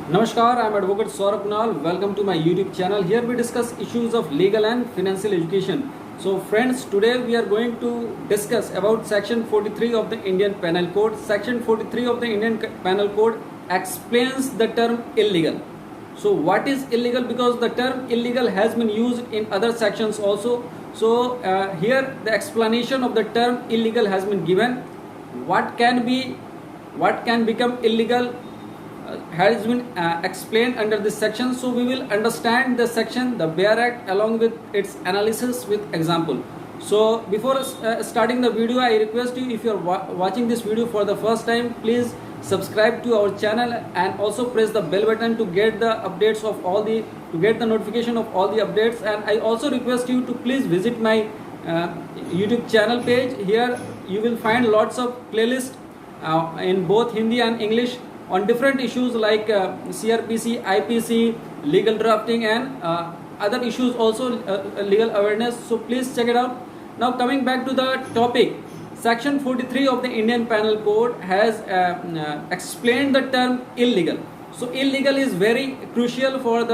Namaskar, I am Advocate Saurabh Kunal. Welcome to my YouTube channel. Here we discuss issues of legal and financial education. So friends, today we are going to discuss about Section 43 of the Indian Penal Code. Section 43 of the Indian Penal Code explains the term illegal. So what is illegal? Because the term illegal has been used in other sections also. So here the explanation of the term illegal has been given. What can become illegal has been explained under this section. So we will understand the section, the Bare Act, along with its analysis with example. So before starting the video, I request you, if you are watching this video for the first time, please subscribe to our channel and also press the bell button to get the updates of to get the notification of all the updates. And I also request you to please visit my YouTube channel page. Here you will find lots of playlists in both Hindi and English on different issues like CRPC, IPC, legal drafting, and other issues also, legal awareness. So please check it out. Now coming back to the topic, Section 43 of the Indian Penal Code has explained the term illegal. So illegal is very crucial for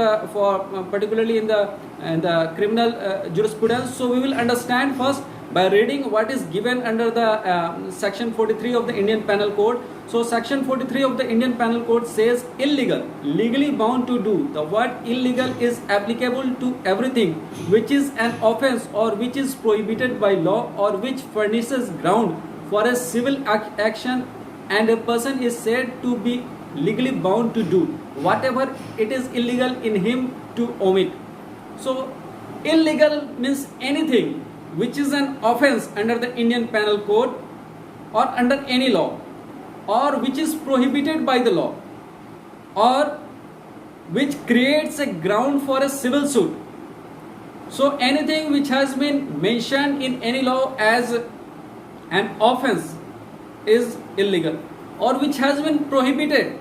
particularly in the criminal jurisprudence. So we will understand first by reading what is given under the Section 43 of the Indian Penal Code. So Section 43 of the Indian Penal Code says illegal, legally bound to do. The word illegal is applicable to everything which is an offence or which is prohibited by law or which furnishes ground for a civil action, and a person is said to be legally bound to do whatever it is illegal in him to omit. So illegal means anything which is an offence under the Indian Penal Code or under any law, or which is prohibited by the law, or which creates a ground for a civil suit. So anything which has been mentioned in any law as an offence is illegal, or which has been prohibited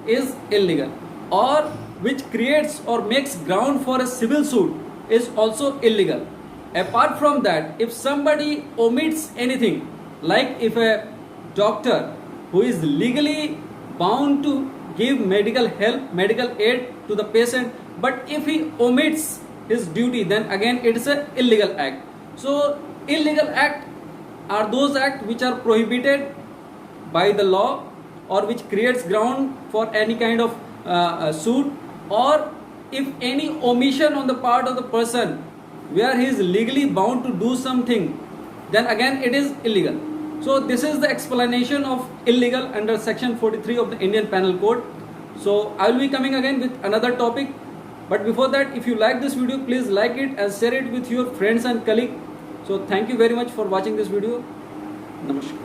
is illegal, or which creates or makes ground for a civil suit is also illegal. Apart from that, if somebody omits anything, like if a doctor who is legally bound to give medical help, medical aid to the patient, but if he omits his duty, then again it is an illegal act. So illegal act are those acts which are prohibited by the law or which creates ground for any kind of suit, or if any omission on the part of the person where he is legally bound to do something, then again it is illegal. So this is the explanation of illegal under Section 43 of the Indian Penal Code. So I will be coming again with another topic, but before that, if you like this video, please like it and share it with your friends and colleagues. So thank you very much for watching this video. Namaskar.